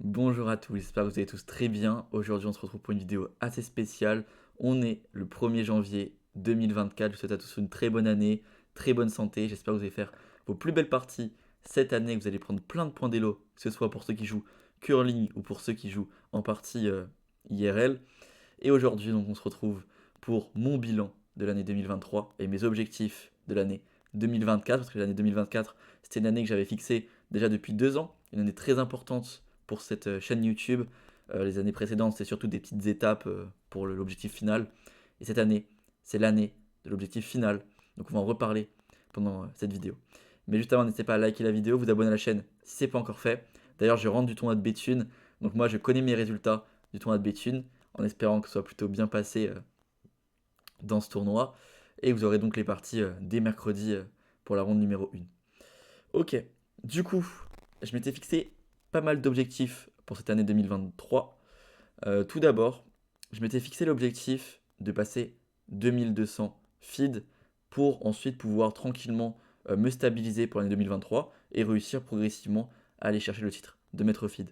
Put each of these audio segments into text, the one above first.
Bonjour à tous, j'espère que vous allez tous très bien. Aujourd'hui, on se retrouve pour une vidéo assez spéciale. On est le 1er janvier 2024. Je vous souhaite à tous une très bonne année, très bonne santé. J'espère que vous allez faire vos plus belles parties cette année, que vous allez prendre plein de points d'élo, que ce soit pour ceux qui jouent que en ligne ou pour ceux qui jouent en partie IRL. Et aujourd'hui, donc, on se retrouve pour mon bilan de l'année 2023 et mes objectifs de l'année 2024. Parce que l'année 2024, c'était une année que j'avais fixée déjà depuis 2 ans, une année très importante pour cette chaîne YouTube. Les années précédentes, c'était surtout des petites étapes pour l'objectif final. Et cette année, c'est l'année de l'objectif final. Donc on va en reparler pendant cette vidéo. Mais juste avant, n'hésitez pas à liker la vidéo, vous abonner à la chaîne si ce n'est pas encore fait. D'ailleurs, je rentre du tournoi de Béthune. Donc moi, je connais mes résultats du tournoi de Béthune en espérant que ce soit plutôt bien passé dans ce tournoi. Et vous aurez donc les parties dès mercredi pour la ronde numéro 1. Ok, du coup, je m'étais fixé pas mal d'objectifs pour cette année 2023. Tout d'abord, je m'étais fixé l'objectif de passer 2200 feeds pour ensuite pouvoir tranquillement me stabiliser pour l'année 2023 et réussir progressivement à aller chercher le titre de maître feed.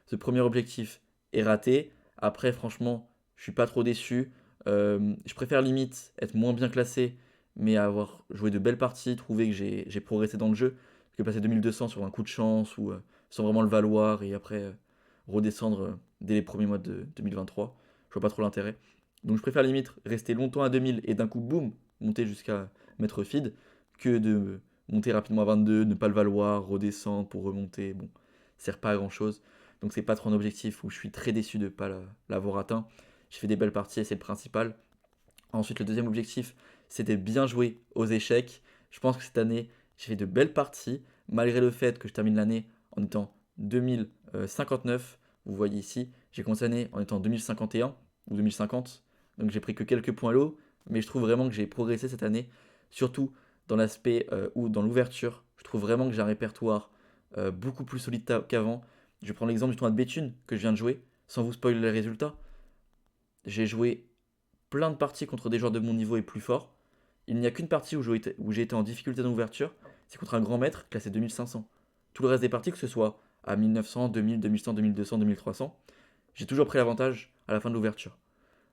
Ce premier objectif est raté. Après, franchement, je suis pas trop déçu. Je préfère limite être moins bien classé, mais avoir joué de belles parties, trouver que j'ai progressé dans le jeu, que passer 2200 sur un coup de chance ou sans vraiment le valoir et après redescendre dès les premiers mois de 2023. Je vois pas trop l'intérêt. Donc je préfère limite rester longtemps à 2000 et d'un coup, boum, monter jusqu'à mettre feed, que de monter rapidement à 22, ne pas le valoir, redescendre pour remonter. Bon, ça sert pas à grand chose. Donc c'est pas trop un objectif où je suis très déçu de ne pas l'avoir atteint. J'ai fait des belles parties et c'est le principal. Ensuite, le deuxième objectif, c'était bien jouer aux échecs. Je pense que cette année, j'ai fait de belles parties, malgré le fait que je termine l'année en étant 2059. Vous voyez ici, j'ai commencé l'année en étant 2051 ou 2050. Donc j'ai pris que quelques points low, mais je trouve vraiment que j'ai progressé cette année, surtout dans l'aspect ou dans l'ouverture. Je trouve vraiment que j'ai un répertoire beaucoup plus solide qu'avant. Je vais prendre l'exemple du tournoi de Béthune que je viens de jouer, sans vous spoiler les résultats. J'ai joué plein de parties contre des joueurs de mon niveau et plus forts. Il n'y a qu'une partie où j'ai été en difficulté dans l'ouverture, c'est contre un grand maître classé 2500. Tout le reste des parties, que ce soit à 1900, 2000, 2100, 2200, 2300, j'ai toujours pris l'avantage à la fin de l'ouverture.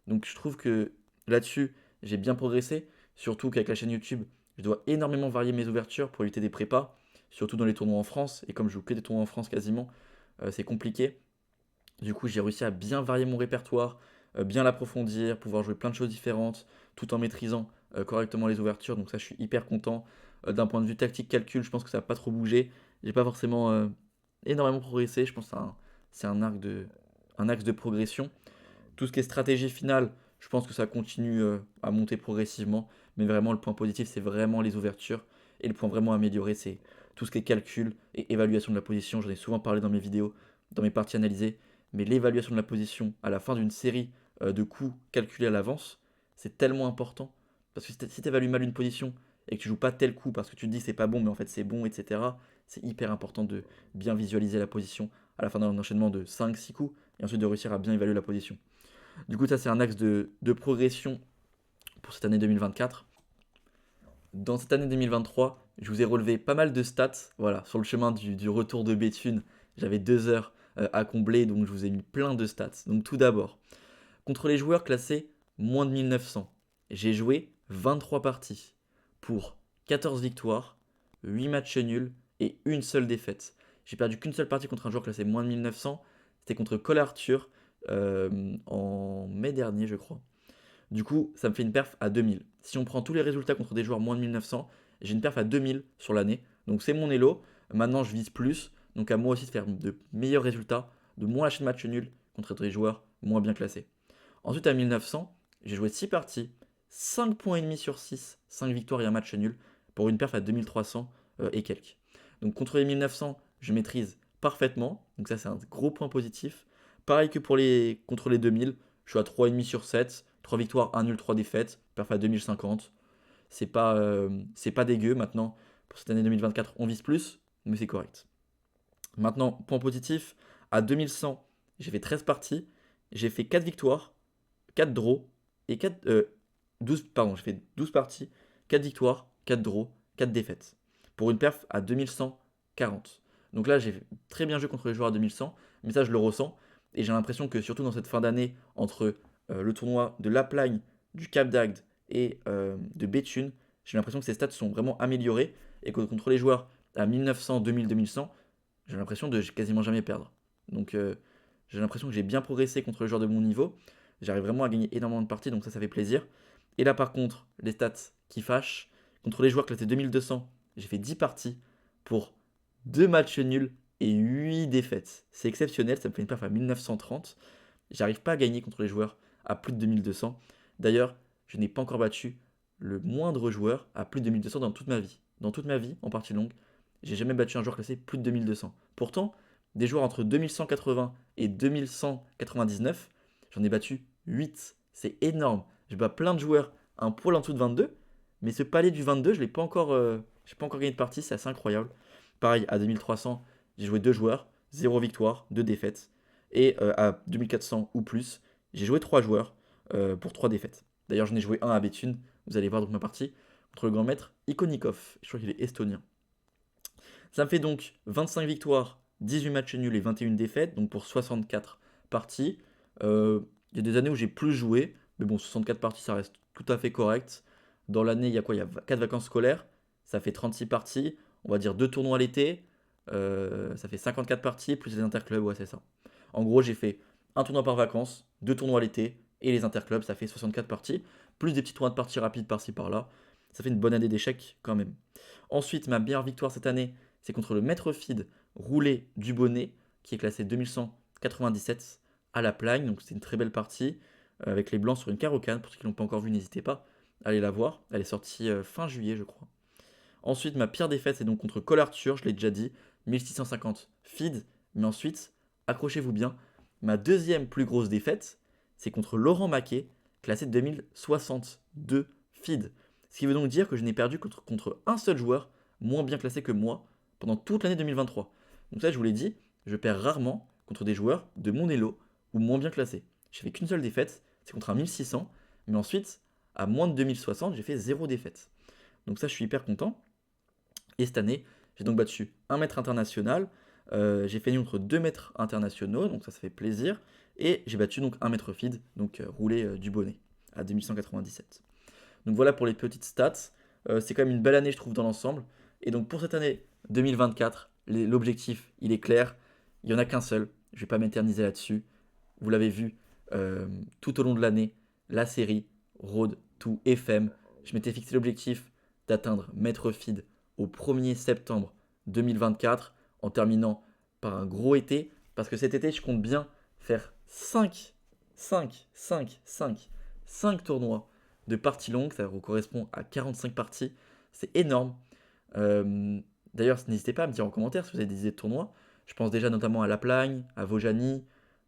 Donc je trouve que là-dessus, j'ai bien progressé, surtout qu'avec la chaîne YouTube, je dois énormément varier mes ouvertures pour éviter des prépas, surtout dans les tournois en France, et comme je joue que des tournois en France quasiment, c'est compliqué. Du coup, j'ai réussi à bien varier mon répertoire, bien l'approfondir, pouvoir jouer plein de choses différentes, tout en maîtrisant correctement les ouvertures. Donc ça, je suis hyper content. D'un point de vue tactique calcul, je pense que ça n'a pas trop bougé. J'ai pas forcément énormément progressé. Je pense que c'est un axe de progression. Tout ce qui est stratégie finale, je pense que ça continue à monter progressivement. Mais vraiment, le point positif, c'est vraiment les ouvertures. Et le point vraiment amélioré, c'est tout ce qui est calcul et évaluation de la position. J'en ai souvent parlé dans mes vidéos, dans mes parties analysées. Mais l'évaluation de la position à la fin d'une série de coups calculés à l'avance, c'est tellement important. Parce que si tu évalues mal une position et que tu joues pas tel coup parce que tu te dis c'est pas bon, mais en fait c'est bon, etc., c'est hyper important de bien visualiser la position à la fin d'un enchaînement de 5-6 coups et ensuite de réussir à bien évaluer la position. Du coup, ça, c'est un axe de progression pour cette année 2024. Dans cette année 2023, je vous ai relevé pas mal de stats. Voilà, sur le chemin du retour de Béthune, j'avais 2 heures à combler, donc je vous ai mis plein de stats. Donc tout d'abord, contre les joueurs classés moins de 1900, j'ai joué 23 parties pour 14 victoires, 8 matchs nuls et une seule défaite. J'ai perdu qu'une seule partie contre un joueur classé moins de 1900. C'était contre Cole Arthur en mai dernier, je crois. Du coup, ça me fait une perf à 2000. Si on prend tous les résultats contre des joueurs moins de 1900, j'ai une perf à 2000 sur l'année. Donc c'est mon elo. Maintenant, je vise plus. Donc à moi aussi de faire de meilleurs résultats, de moins lâcher de match nul contre des joueurs moins bien classés. Ensuite, à 1900, j'ai joué 6 parties, 5 points et demi sur 6, 5 victoires et un match nul, pour une perf à 2300 et quelques. Donc contre les 1900, je maîtrise parfaitement. Donc ça, c'est un gros point positif. Pareil que contre les 2000, je suis à 3,5 sur 7, 3 victoires, 1 nul, 3 défaites, perf à 2050. C'est pas dégueu. Maintenant, pour cette année 2024, on vise plus, mais c'est correct. Maintenant, point positif, à 2100, j'ai fait 13 parties, j'ai fait 4 victoires, 4 draws et 12, pardon, j'ai fait 12 parties, 4 victoires, 4 draws, 4 défaites. Pour une perf à 2140. Donc là, j'ai très bien joué contre les joueurs à 2100, mais ça je le ressens. Et j'ai l'impression que surtout dans cette fin d'année, entre le tournoi de La Plagne, du Cap d'Agde et de Béthune, j'ai l'impression que ces stats sont vraiment améliorés et que contre les joueurs à 1900, 2000, 2100, j'ai l'impression de quasiment jamais perdre. Donc j'ai l'impression que j'ai bien progressé contre les joueurs de mon niveau. J'arrive vraiment à gagner énormément de parties, donc ça fait plaisir. Et là par contre, les stats qui fâchent, contre les joueurs classés 2200, j'ai fait 10 parties pour 2 matchs nuls et 8 défaites. C'est exceptionnel, ça me fait une perf à 1930. J'arrive pas à gagner contre les joueurs à plus de 2200. D'ailleurs, je n'ai pas encore battu le moindre joueur à plus de 2200 dans toute ma vie. Dans toute ma vie, en partie longue, j'ai jamais battu un joueur classé plus de 2200. Pourtant, des joueurs entre 2180 et 2199, j'en ai battu 8. C'est énorme. Je bats plein de joueurs un poil en dessous de 22, mais ce palier du 22, je n'ai pas encore, j'ai pas encore gagné de partie, c'est assez incroyable. Pareil, à 2300, j'ai joué 2 joueurs, 0 victoire, 2 défaites. Et à 2400 ou plus, j'ai joué 3 joueurs pour 3 défaites. D'ailleurs, j'en ai joué un à Béthune, vous allez voir donc ma partie, contre le grand maître Ikonikov. Je crois qu'il est estonien. Ça me fait donc 25 victoires, 18 matchs nuls et 21 défaites, donc pour 64 parties. Il y a des années où j'ai plus joué, mais bon, 64 parties, ça reste tout à fait correct. Dans l'année, il y a quoi? Il y a 4 vacances scolaires, ça fait 36 parties. On va dire 2 tournois à l'été, ça fait 54 parties, plus les interclubs, ouais, c'est ça. En gros, j'ai fait un tournoi par vacances, 2 tournois à l'été, et les interclubs, ça fait 64 parties, plus des petits tournois de parties rapides par-ci par-là. Ça fait une bonne année d'échecs quand même. Ensuite, ma meilleure victoire cette année, c'est contre le maître feed roulé du bonnet, qui est classé 2197 à la plagne. Donc c'est une très belle partie, avec les blancs sur une carocane. Pour ceux qui ne l'ont pas encore vu, n'hésitez pas à aller la voir. Elle est sortie fin juillet, je crois. Ensuite, ma pire défaite, c'est donc contre Cole Arthur, je l'ai déjà dit, 1650 feed. Mais ensuite, accrochez-vous bien, ma deuxième plus grosse défaite, c'est contre Laurent Maquet, classé 2062 feed. Ce qui veut donc dire que je n'ai perdu contre un seul joueur moins bien classé que moi pendant toute l'année 2023. Donc ça, je vous l'ai dit, je perds rarement contre des joueurs de mon elo ou moins bien classés. J'ai fait qu'une seule défaite, c'est contre un 1600, mais ensuite, à moins de 2060, j'ai fait 0 défaite. Donc ça, je suis hyper content. Et cette année, j'ai donc battu 1 mètre international, j'ai fait contre 2 mètres internationaux, donc ça fait plaisir. Et j'ai battu donc 1 mètre feed, donc roulé du bonnet, à 2197. Donc voilà pour les petites stats. C'est quand même une belle année, je trouve, dans l'ensemble. Et donc pour cette année 2024, l'objectif, il est clair. Il n'y en a qu'un seul. Je ne vais pas m'éterniser là-dessus. Vous l'avez vu tout au long de l'année, la série Road to FM. Je m'étais fixé l'objectif d'atteindre Maître Feed au 1er septembre 2024 en terminant par un gros été. Parce que cet été, je compte bien faire 5 tournois de parties longues, ça correspond à 45 parties, c'est énorme. D'ailleurs, n'hésitez pas à me dire en commentaire si vous avez des idées de tournois. Je pense déjà notamment à La Plagne, à Vaujany,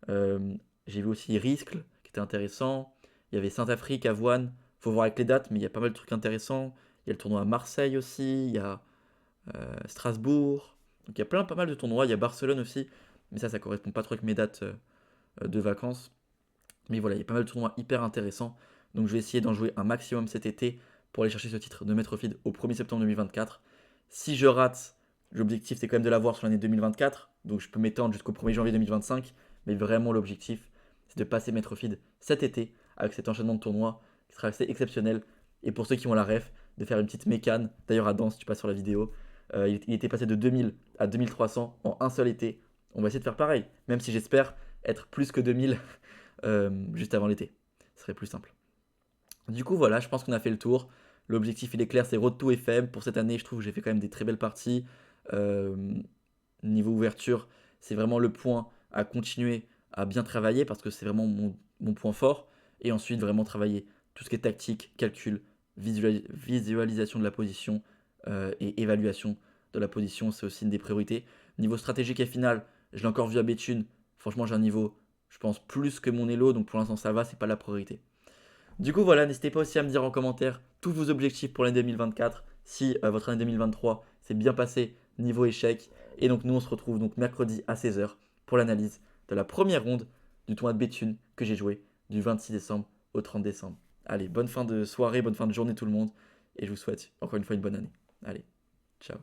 j'ai vu aussi Riscle qui était intéressant, il y avait Saint-Afrique, Avoine, faut voir avec les dates, mais il y a pas mal de trucs intéressants. Il y a le tournoi à Marseille aussi, il y a Strasbourg, donc il y a pas mal de tournois, il y a Barcelone aussi, mais ça correspond pas trop avec mes dates de vacances. Mais voilà, il y a pas mal de tournois hyper intéressants. Donc je vais essayer d'en jouer un maximum cet été pour aller chercher ce titre de Maître Feed au 1er septembre 2024. Si je rate, l'objectif c'est quand même de l'avoir sur l'année 2024. Donc je peux m'étendre jusqu'au 1er janvier 2025. Mais vraiment l'objectif c'est de passer Maître Feed cet été avec cet enchaînement de tournois qui sera assez exceptionnel. Et pour ceux qui ont la ref, de faire une petite mécane. D'ailleurs à Danse, tu passes sur la vidéo. Il était passé de 2000 à 2300 en un seul été. On va essayer de faire pareil. Même si j'espère être plus que 2000 juste avant l'été. Ce serait plus simple. Du coup, voilà, je pense qu'on a fait le tour. L'objectif, il est clair, c'est Road to FM. Pour cette année, je trouve que j'ai fait quand même des très belles parties. Euh, Niveau ouverture, c'est vraiment le point à continuer à bien travailler parce que c'est vraiment mon point fort. Et ensuite, vraiment travailler tout ce qui est tactique, calcul, visualisation de la position et évaluation de la position. C'est aussi une des priorités. Niveau stratégique et final, je l'ai encore vu à Béthune. Franchement, j'ai un niveau, je pense, plus que mon elo. Donc pour l'instant, ça va, c'est pas la priorité. Du coup, voilà, n'hésitez pas aussi à me dire en commentaire tous vos objectifs pour l'année 2024, si votre année 2023 s'est bien passée niveau échec. Et donc, nous, on se retrouve donc mercredi à 16h pour l'analyse de la première ronde du tournoi de Béthune que j'ai joué du 26 décembre au 30 décembre. Allez, bonne fin de soirée, bonne fin de journée tout le monde. Et je vous souhaite encore une fois une bonne année. Allez, ciao.